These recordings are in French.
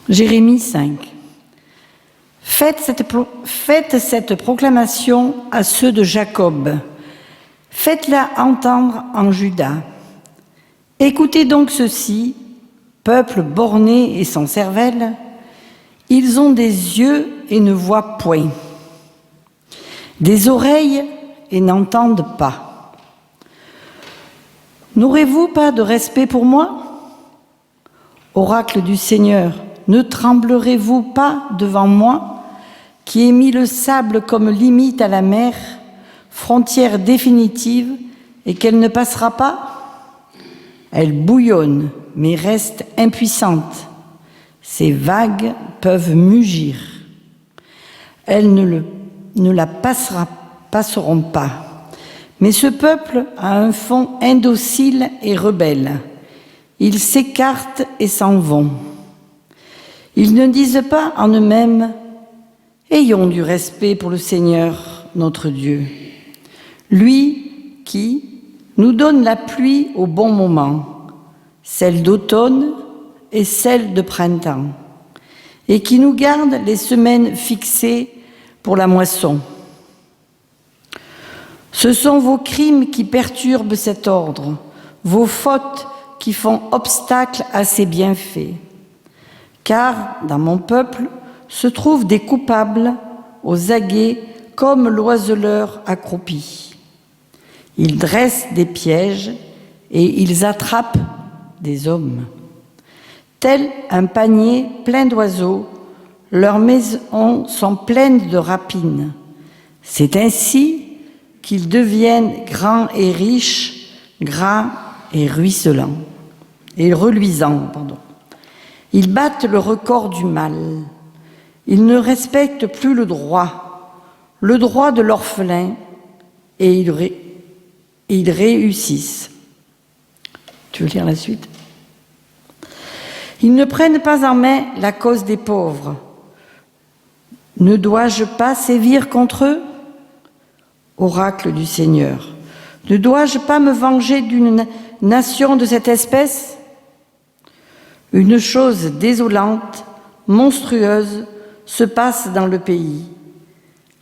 Jérémie 5. Faites cette proclamation à ceux de Jacob. Faites-la entendre en Juda. Écoutez donc ceci, peuple borné et sans cervelle. Ils ont des yeux et ne voient point, des oreilles et n'entendent pas. N'aurez-vous pas de respect pour moi? Oracle du Seigneur, ne tremblerez-vous pas devant moi, qui ai mis le sable comme limite à la mer, frontière définitive, et qu'elle ne passera pas? Elle bouillonne, mais reste impuissante. Ses vagues peuvent mugir. Elles ne la passeront pas. Mais ce peuple a un fond indocile et rebelle. Ils s'écartent et s'en vont. Ils ne disent pas en eux-mêmes « Ayons du respect pour le Seigneur, notre Dieu, lui qui nous donne la pluie au bon moment, celle d'automne et celle de printemps, et qui nous garde les semaines fixées pour la moisson. Ce sont vos crimes qui perturbent cet ordre, vos fautes qui font obstacle à ses bienfaits. Car dans mon peuple se trouvent des coupables aux aguets comme l'oiseleur accroupi. Ils dressent des pièges et ils attrapent des hommes. Tel un panier plein d'oiseaux, leurs maisons sont pleines de rapines. C'est ainsi qu'ils deviennent grands et riches, gras et ruisselants, et reluisants, Ils battent le record du mal. Ils ne respectent plus le droit de l'orphelin, et ils réussissent. Tu veux lire la suite? Ils ne prennent pas en main la cause des pauvres. Ne dois-je pas sévir contre eux? Oracle du Seigneur, ne dois-je pas me venger d'une nation de cette espèce? Une chose désolante, monstrueuse, se passe dans le pays.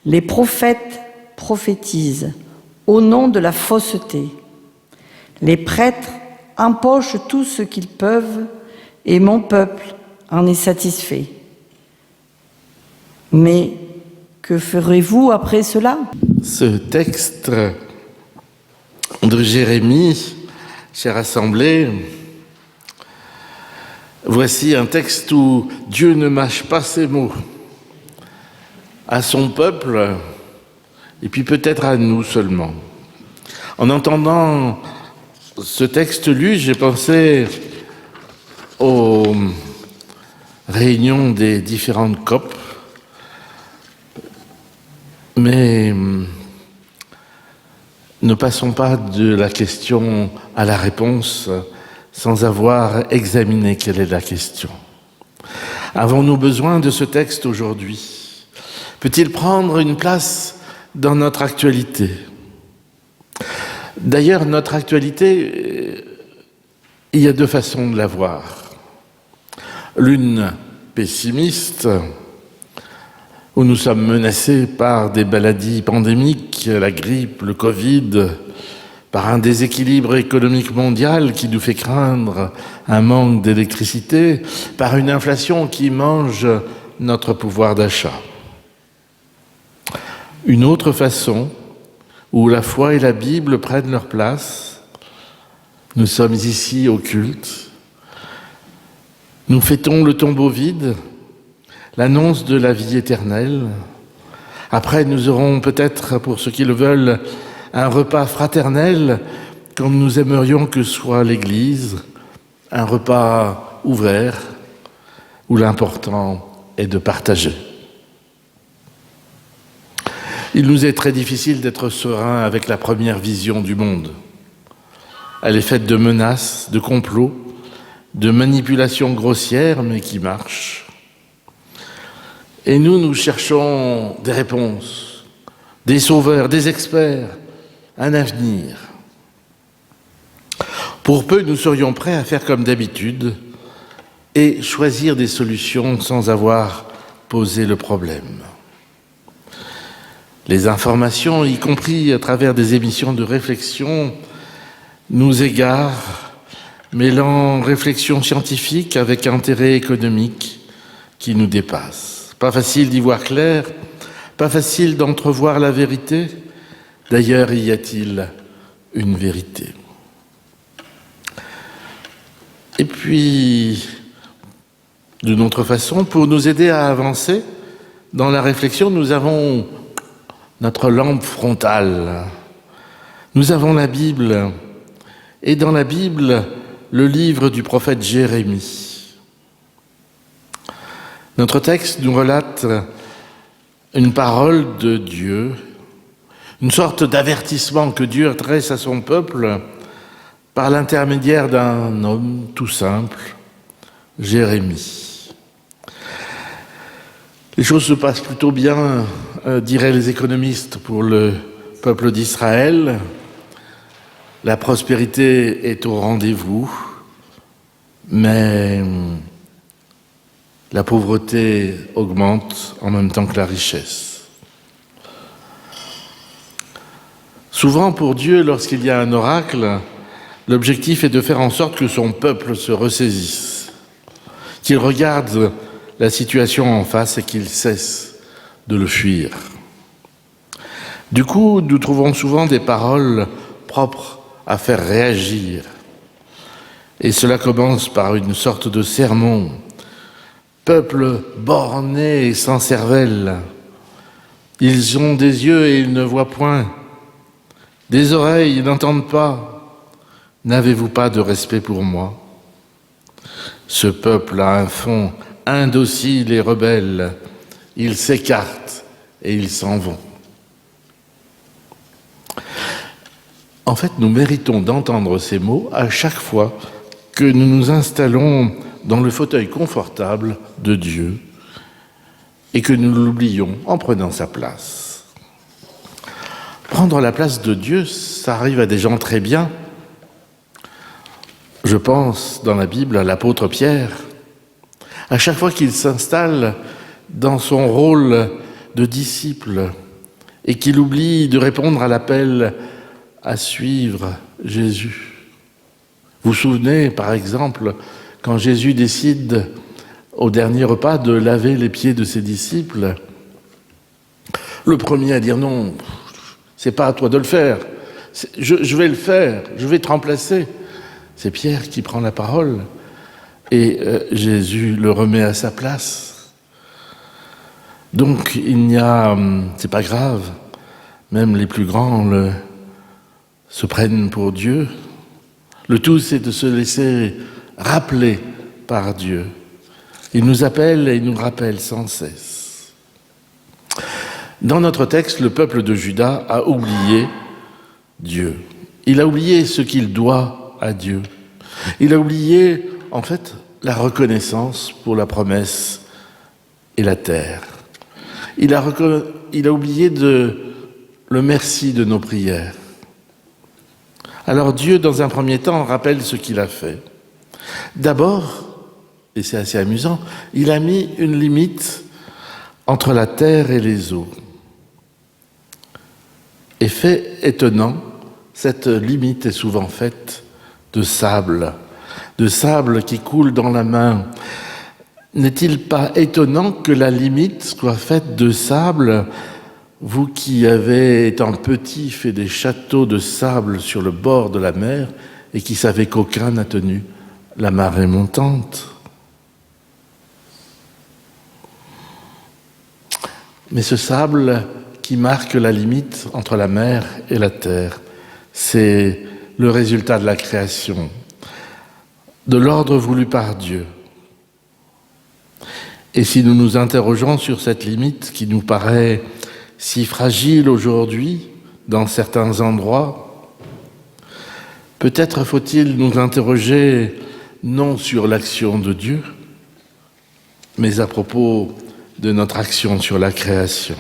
Les prophètes prophétisent au nom de la fausseté. Les prêtres empochent tout ce qu'ils peuvent et mon peuple en est satisfait. Mais que ferez-vous après cela? Ce texte de Jérémie, chère assemblée, voici un texte où Dieu ne mâche pas ses mots à son peuple et puis peut-être à nous seulement. En entendant ce texte lu, j'ai pensé aux réunions des différentes COP, mais ne passons pas de la question à la réponse sans avoir examiné quelle est la question. Avons-nous besoin de ce texte aujourd'hui? Peut-il prendre une place dans notre actualité? D'ailleurs, notre actualité, il y a deux façons de la voir. L'une pessimiste, où nous sommes menacés par des maladies pandémiques, la grippe, le Covid, par un déséquilibre économique mondial qui nous fait craindre un manque d'électricité, par une inflation qui mange notre pouvoir d'achat. Une autre façon, où la foi et la Bible prennent leur place. Nous sommes ici au culte. Nous fêtons le tombeau vide, l'annonce de la vie éternelle. Après, nous aurons peut-être, pour ceux qui le veulent, un repas fraternel, comme nous aimerions que soit l'Église, un repas ouvert, où l'important est de partager. Il nous est très difficile d'être serein avec la première vision du monde. Elle est faite de menaces, de complots, de manipulations grossières, mais qui marchent. Et nous cherchons des réponses, des sauveurs, des experts, un avenir. Pour peu, nous serions prêts à faire comme d'habitude, et choisir des solutions sans avoir posé le problème. Les informations, y compris à travers des émissions de réflexion, nous égarent, mêlant réflexion scientifique avec intérêt économique qui nous dépasse. Pas facile d'y voir clair, pas facile d'entrevoir la vérité. D'ailleurs, y a-t-il une vérité? Et puis, d'une autre façon, pour nous aider à avancer dans la réflexion, nous avons notre lampe frontale. Nous avons la Bible, et dans la Bible, le livre du prophète Jérémie. Notre texte nous relate une parole de Dieu, une sorte d'avertissement que Dieu adresse à son peuple par l'intermédiaire d'un homme tout simple, Jérémie. Les choses se passent plutôt bien, diraient les économistes, pour le peuple d'Israël. La prospérité est au rendez-vous, mais la pauvreté augmente en même temps que la richesse. Souvent, pour Dieu, lorsqu'il y a un oracle, l'objectif est de faire en sorte que son peuple se ressaisisse, qu'il regarde la situation en face et qu'il cesse de le fuir. Du coup, nous trouvons souvent des paroles propres à faire réagir. Et cela commence par une sorte de sermon. Peuple borné et sans cervelle, ils ont des yeux et ils ne voient point, des oreilles, ils n'entendent pas. N'avez-vous pas de respect pour moi? Ce peuple a un fond indocile et rebelle. Ils s'écartent et ils s'en vont. En fait, nous méritons d'entendre ces mots à chaque fois que nous nous installons dans le fauteuil confortable de Dieu et que nous l'oublions en prenant sa place. Prendre la place de Dieu, ça arrive à des gens très bien. Je pense dans la Bible à l'apôtre Pierre. À chaque fois qu'il s'installe dans son rôle de disciple et qu'il oublie de répondre à l'appel à suivre Jésus. Vous vous souvenez, par exemple, quand Jésus décide au dernier repas de laver les pieds de ses disciples, le premier à dire non, c'est pas à toi de le faire, je vais le faire, je vais te remplacer. C'est Pierre qui prend la parole et Jésus le remet à sa place. Donc c'est pas grave, même les plus grands se prennent pour Dieu. Le tout, c'est de se laisser rappeler par Dieu. Il nous appelle et il nous rappelle sans cesse. Dans notre texte, le peuple de Juda a oublié Dieu. Il a oublié ce qu'il doit à Dieu. Il a oublié, en fait, la reconnaissance pour la promesse et la terre. Il a oublié le merci de nos prières. Alors Dieu, dans un premier temps, rappelle ce qu'il a fait. D'abord, et c'est assez amusant, il a mis une limite entre la terre et les eaux. Et fait étonnant, cette limite est souvent faite de sable qui coule dans la main. N'est-il pas étonnant que la limite soit faite de sable? Vous qui avez, étant petit, fait des châteaux de sable sur le bord de la mer et qui savez qu'aucun n'a tenu la marée montante. Mais ce sable qui marque la limite entre la mer et la terre, c'est le résultat de la création, de l'ordre voulu par Dieu. Et si nous nous interrogeons sur cette limite qui nous paraît si fragile aujourd'hui dans certains endroits, peut-être faut-il nous interroger non sur l'action de Dieu, mais à propos de notre action sur la création.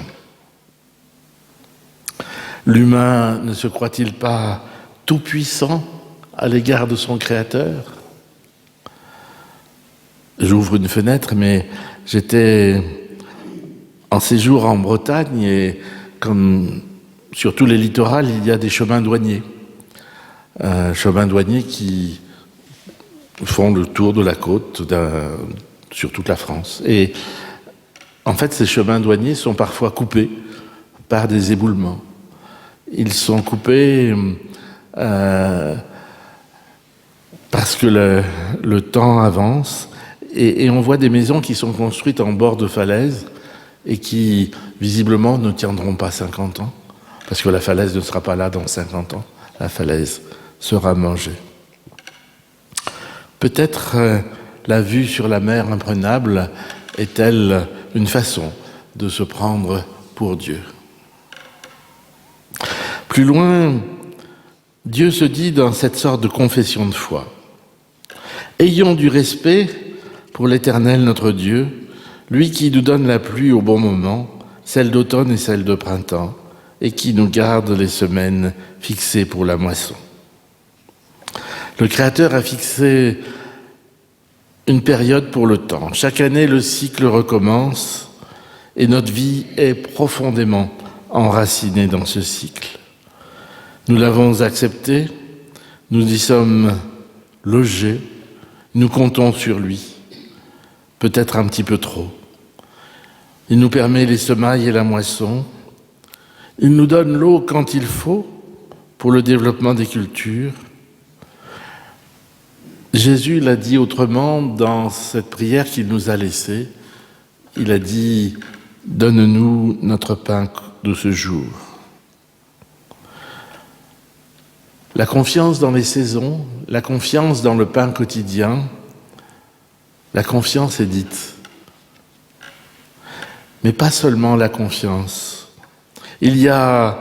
L'humain ne se croit-il pas tout-puissant à l'égard de son Créateur? J'ouvre une fenêtre, mais j'étais en séjour en Bretagne et comme sur tous les littoraux, il y a des chemins douaniers. Chemins douaniers qui font le tour de la côte sur toute la France. Et en fait, ces chemins douaniers sont parfois coupés par des éboulements. Ils sont coupés parce que le temps avance et on voit des maisons qui sont construites en bord de falaise et qui, visiblement, ne tiendront pas 50 ans parce que la falaise ne sera pas là dans 50 ans. La falaise sera mangée. Peut-être la vue sur la mer imprenable est-elle une façon de se prendre pour Dieu. Plus loin, Dieu se dit dans cette sorte de confession de foi. Ayons du respect pour l'Éternel notre Dieu, lui qui nous donne la pluie au bon moment, celle d'automne et celle de printemps, et qui nous garde les semaines fixées pour la moisson. Le Créateur a fixé une période pour le temps. Chaque année, le cycle recommence et notre vie est profondément enracinée dans ce cycle. Nous l'avons accepté, nous y sommes logés, nous comptons sur lui, peut-être un petit peu trop. Il nous permet les semailles et la moisson, il nous donne l'eau quand il faut pour le développement des cultures. Jésus l'a dit autrement dans cette prière qu'il nous a laissée. Il a dit « Donne-nous notre pain de ce jour ». La confiance dans les saisons, la confiance dans le pain quotidien, la confiance est dite. Mais pas seulement la confiance. Il y a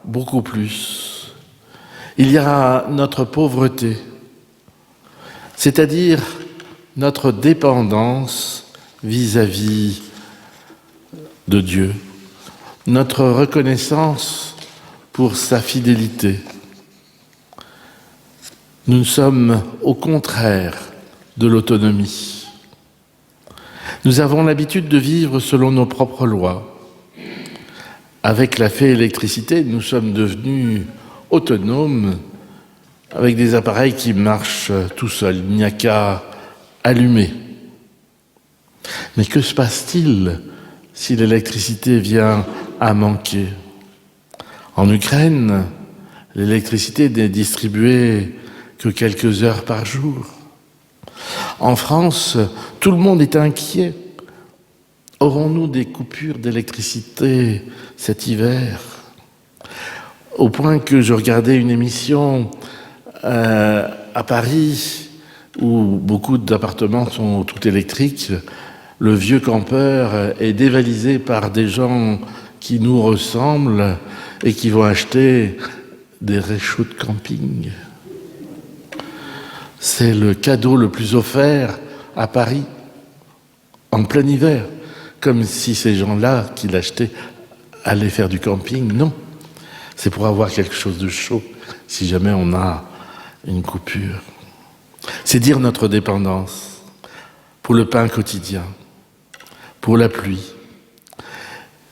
beaucoup plus. Il y a notre pauvreté, c'est-à-dire notre dépendance vis-à-vis de Dieu, notre reconnaissance pour sa fidélité. Nous sommes au contraire de l'autonomie. Nous avons l'habitude de vivre selon nos propres lois. Avec la fée électricité, nous sommes devenus autonomes avec des appareils qui marchent tout seuls. Il n'y a qu'à allumer. Mais que se passe-t-il si l'électricité vient à manquer? En Ukraine, l'électricité n'est distribuée que quelques heures par jour. En France, tout le monde est inquiet. Aurons-nous des coupures d'électricité cet hiver? Au point que je regardais une émission à Paris où beaucoup d'appartements sont tout électriques. Le vieux campeur est dévalisé par des gens qui nous ressemblent et qui vont acheter des réchauds de camping. C'est le cadeau le plus offert à Paris en plein hiver, comme si ces gens-là qui l'achetaient allaient faire du camping. Non, c'est pour avoir quelque chose de chaud si jamais on a une coupure. C'est dire notre dépendance pour le pain quotidien, pour la pluie.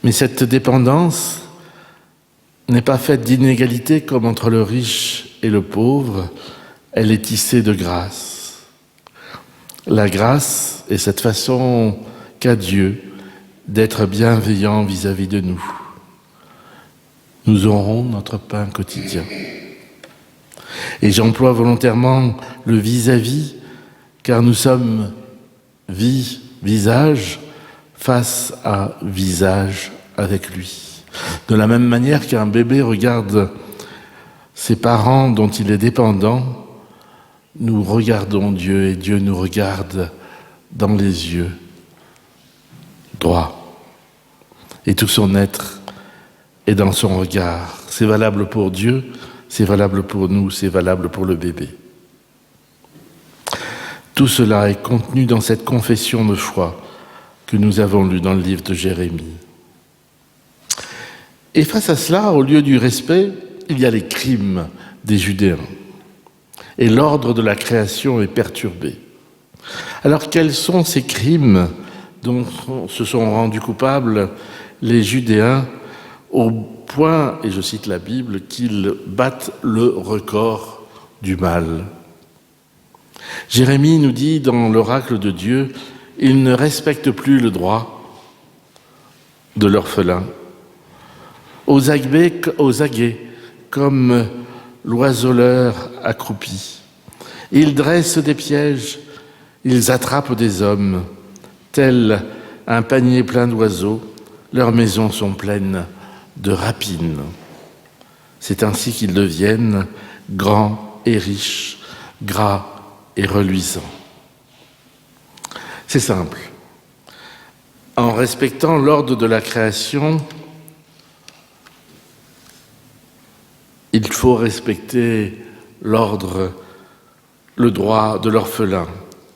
Mais cette dépendance n'est pas faite d'inégalité comme entre le riche et le pauvre, elle est tissée de grâce. La grâce est cette façon qu'a Dieu d'être bienveillant vis-à-vis de nous. Nous aurons notre pain quotidien. Et j'emploie volontairement le vis-à-vis, car nous sommes visage face à visage avec lui. De la même manière qu'un bébé regarde ses parents dont il est dépendant, nous regardons Dieu et Dieu nous regarde dans les yeux droits. Et tout son être est dans son regard. C'est valable pour Dieu, c'est valable pour nous, c'est valable pour le bébé. Tout cela est contenu dans cette confession de foi que nous avons lue dans le livre de Jérémie. Et face à cela, au lieu du respect, il y a les crimes des Judéens. Et l'ordre de la création est perturbé. Alors quels sont ces crimes dont se sont rendus coupables les Judéens au point, et je cite la Bible, qu'ils battent le record du mal? Jérémie nous dit dans l'oracle de Dieu, ils ne respectent plus le droit de l'orphelin. Aux aguets, comme l'oiseleur accroupi. Ils dressent des pièges, ils attrapent des hommes, tel un panier plein d'oiseaux, leurs maisons sont pleines de rapines. C'est ainsi qu'ils deviennent grands et riches, gras et reluisants. C'est simple. En respectant l'ordre de la création, il faut respecter l'ordre, le droit de l'orphelin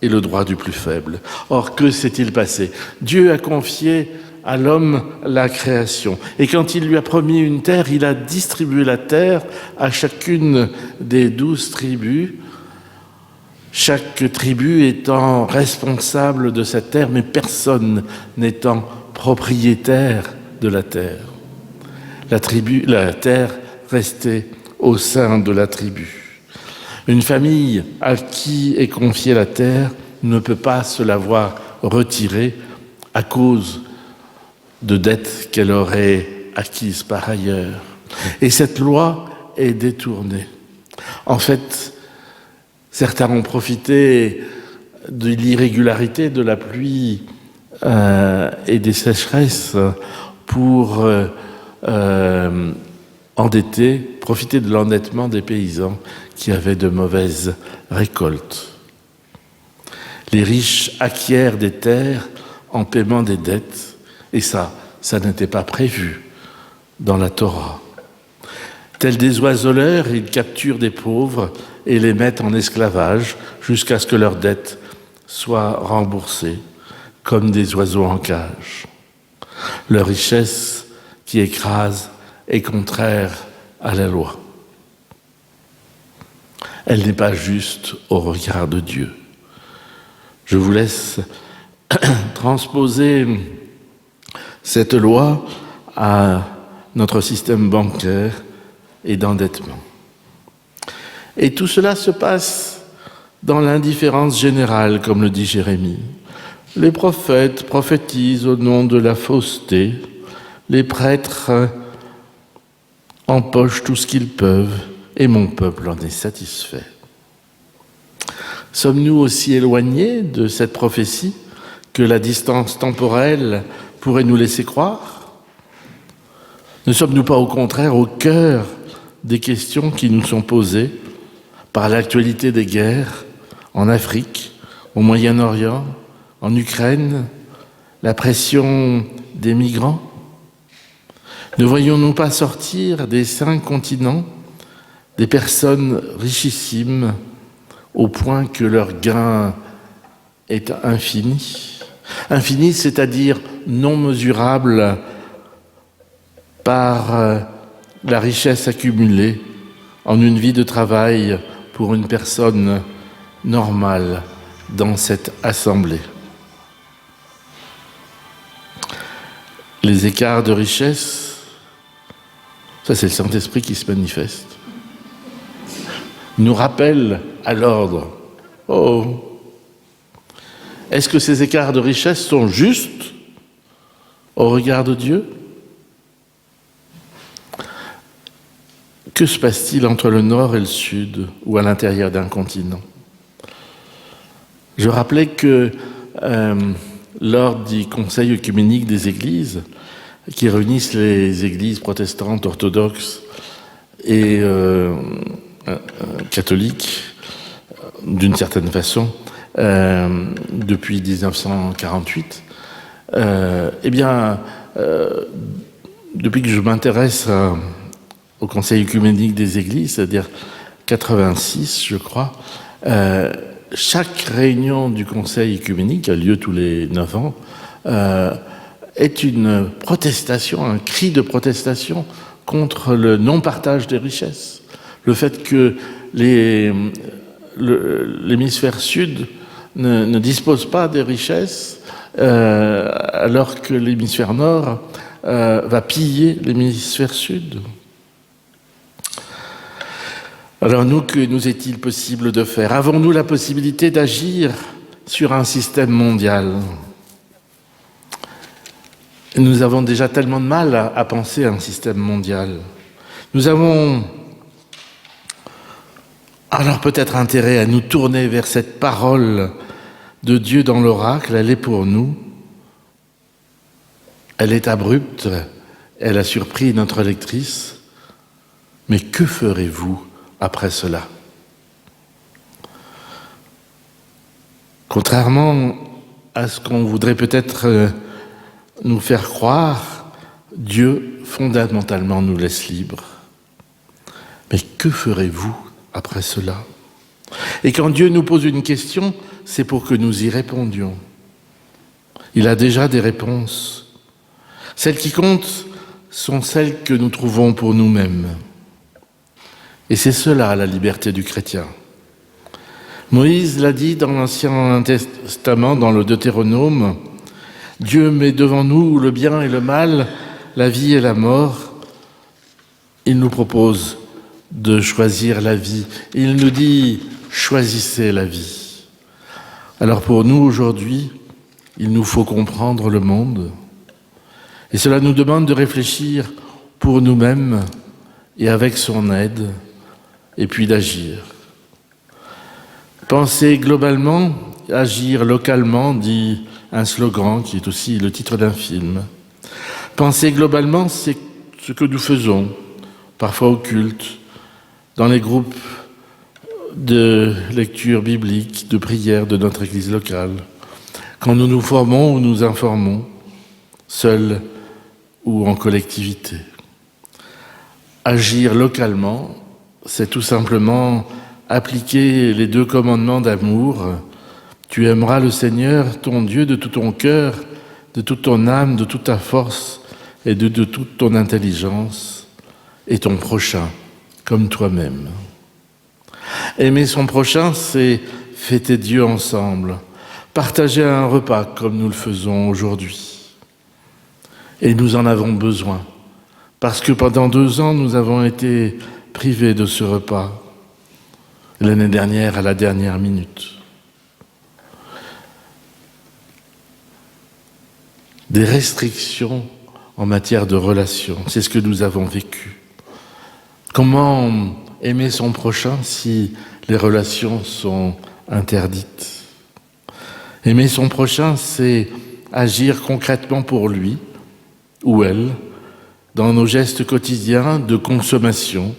et le droit du plus faible. Or, que s'est-il passé? Dieu a confié à l'homme la création. Et quand il lui a promis une terre, il a distribué la terre à chacune des 12 tribus, chaque tribu étant responsable de cette terre, mais personne n'étant propriétaire de la terre. La terre restait au sein de la tribu. Une famille à qui est confiée la terre ne peut pas se la voir retirée à cause de dettes qu'elle aurait acquises par ailleurs. Et cette loi est détournée. En fait, certains ont profité de l'irrégularité de la pluie et des sécheresses pour profiter de l'endettement des paysans qui avaient de mauvaises récoltes. Les riches acquièrent des terres en paiement des dettes, et ça n'était pas prévu dans la Torah. Tels des oiseleurs, ils capturent des pauvres et les mettent en esclavage jusqu'à ce que leurs dettes soient remboursées, comme des oiseaux en cage. Leur richesse qui écrase est contraire à la loi. Elle n'est pas juste au regard de Dieu. Je vous laisse transposer cette loi à notre système bancaire et d'endettement. Et tout cela se passe dans l'indifférence générale, comme le dit Jérémie. Les prophètes prophétisent au nom de la fausseté, les prêtres empochent tout ce qu'ils peuvent, et mon peuple en est satisfait. Sommes-nous aussi éloignés de cette prophétie que la distance temporelle pourrait nous laisser croire? Ne sommes-nous pas au contraire au cœur des questions qui nous sont posées par l'actualité des guerres en Afrique, au Moyen-Orient, en Ukraine, la pression des migrants? Ne voyons-nous pas sortir des 5 continents des personnes richissimes au point que leur gain est infini? Infini, c'est-à-dire non mesurable par la richesse accumulée en une vie de travail pour une personne normale dans cette assemblée. Les écarts de richesse, ça c'est le Saint-Esprit qui se manifeste, nous rappelle à l'ordre. Oh, est-ce que ces écarts de richesse sont justes au regard de Dieu? Que se passe-t-il entre le nord et le sud ou à l'intérieur d'un continent? Je rappelais que lors du Conseil œcuménique des Églises, qui réunissent les Églises protestantes, orthodoxes et catholiques, d'une certaine façon, depuis 1948, depuis que je m'intéresse au Conseil œcuménique des Églises, c'est-à-dire 86, je crois, chaque réunion du Conseil œcuménique, qui a lieu tous les 9 ans, est une protestation, un cri de protestation contre le non-partage des richesses. Le fait que l'hémisphère sud ne dispose pas des richesses, alors que l'hémisphère nord va piller l'hémisphère sud. Alors nous, que nous est-il possible de faire? Avons-nous la possibilité d'agir sur un système mondial? Nous avons déjà tellement de mal à penser à un système mondial. Nous avons alors peut-être intérêt à nous tourner vers cette parole de Dieu dans l'oracle. Elle est pour nous. Elle est abrupte. Elle a surpris notre lectrice. Mais que ferez-vous après cela? Contrairement à ce qu'on voudrait peut-être nous faire croire, Dieu fondamentalement nous laisse libres. Mais que ferez-vous après cela? Et quand Dieu nous pose une question, c'est pour que nous y répondions. Il a déjà des réponses. Celles qui comptent sont celles que nous trouvons pour nous-mêmes. Et c'est cela la liberté du chrétien. Moïse l'a dit dans l'Ancien Testament, dans le Deutéronome, Dieu met devant nous le bien et le mal, la vie et la mort. Il nous propose de choisir la vie. Il nous dit, choisissez la vie. Alors pour nous aujourd'hui, il nous faut comprendre le monde. Et cela nous demande de réfléchir pour nous-mêmes et avec son aide, et puis d'agir. Penser globalement, agir localement, dit un slogan qui est aussi le titre d'un film. Penser globalement, c'est ce que nous faisons, parfois au culte, dans les groupes de lecture biblique, de prière de notre église locale, quand nous nous formons ou nous informons, seuls ou en collectivité. Agir localement, c'est tout simplement appliquer les 2 commandements d'amour. Tu aimeras le Seigneur, ton Dieu, de tout ton cœur, de toute ton âme, de toute ta force et de toute ton intelligence, et ton prochain comme toi-même. Aimer son prochain, c'est fêter Dieu ensemble, partager un repas comme nous le faisons aujourd'hui. Et nous en avons besoin, parce que pendant 2 ans, nous avons été privés de ce repas, l'année dernière à la dernière minute. Des restrictions en matière de relations, c'est ce que nous avons vécu. Comment aimer son prochain si les relations sont interdites? Aimer son prochain, c'est agir concrètement pour lui ou elle dans nos gestes quotidiens de consommation,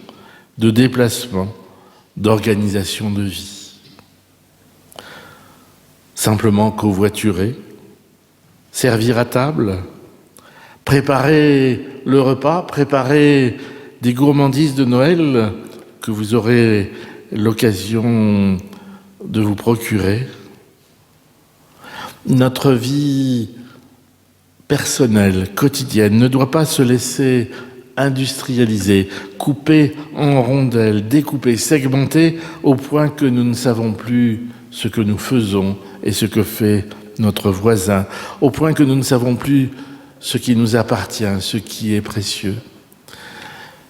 de déplacement, d'organisation de vie. Simplement covoiturer, servir à table, préparer le repas, préparer des gourmandises de Noël que vous aurez l'occasion de vous procurer. Notre vie personnelle, quotidienne, ne doit pas se laisser industrialiser, couper en rondelles, découper, segmenter, au point que nous ne savons plus ce que nous faisons et ce que fait notre voisin, au point que nous ne savons plus ce qui nous appartient, ce qui est précieux.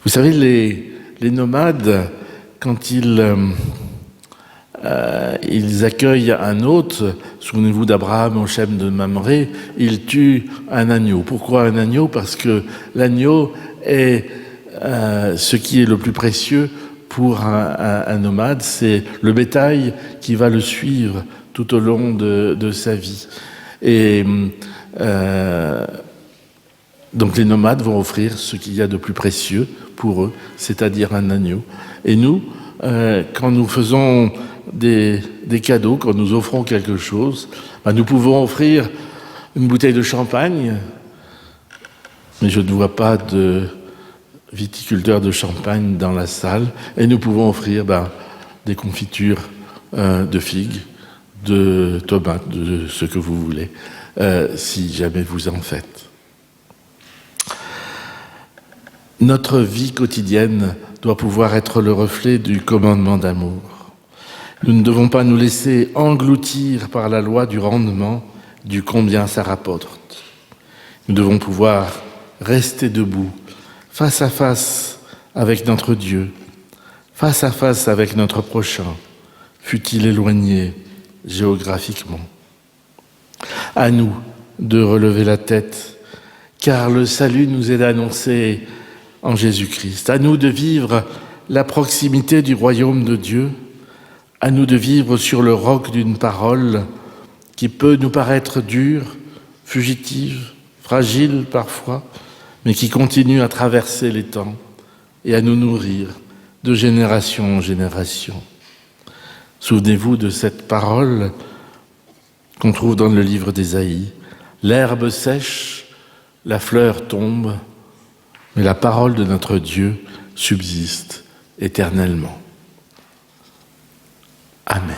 Vous savez, les nomades, quand ils accueillent un hôte, souvenez-vous d'Abraham au Shem de Mamré, ils tuent un agneau. Pourquoi un agneau? Parce que l'agneau est ce qui est le plus précieux pour un nomade, c'est le bétail qui va le suivre tout au long de sa vie. Et donc les nomades vont offrir ce qu'il y a de plus précieux pour eux, c'est-à-dire un agneau. Et nous, quand nous faisons des cadeaux, quand nous offrons quelque chose, nous pouvons offrir une bouteille de champagne, mais je ne vois pas de viticulteur de champagne dans la salle, et nous pouvons offrir des confitures de figues, de tomates, de ce que vous voulez, si jamais vous en faites. Notre vie quotidienne doit pouvoir être le reflet du commandement d'amour. Nous ne devons pas nous laisser engloutir par la loi du rendement, du combien ça rapporte. Nous devons pouvoir rester debout, face à face avec notre Dieu, face à face avec notre prochain, fût-il éloigné géographiquement. À nous de relever la tête, car le salut nous est annoncé en Jésus-Christ. À nous de vivre la proximité du royaume de Dieu, à nous de vivre sur le roc d'une parole qui peut nous paraître dure, fugitive, fragile parfois, mais qui continue à traverser les temps et à nous nourrir de génération en génération. Souvenez-vous de cette parole qu'on trouve dans le livre d'Ésaïe. L'herbe sèche, la fleur tombe, mais la parole de notre Dieu subsiste éternellement. Amen.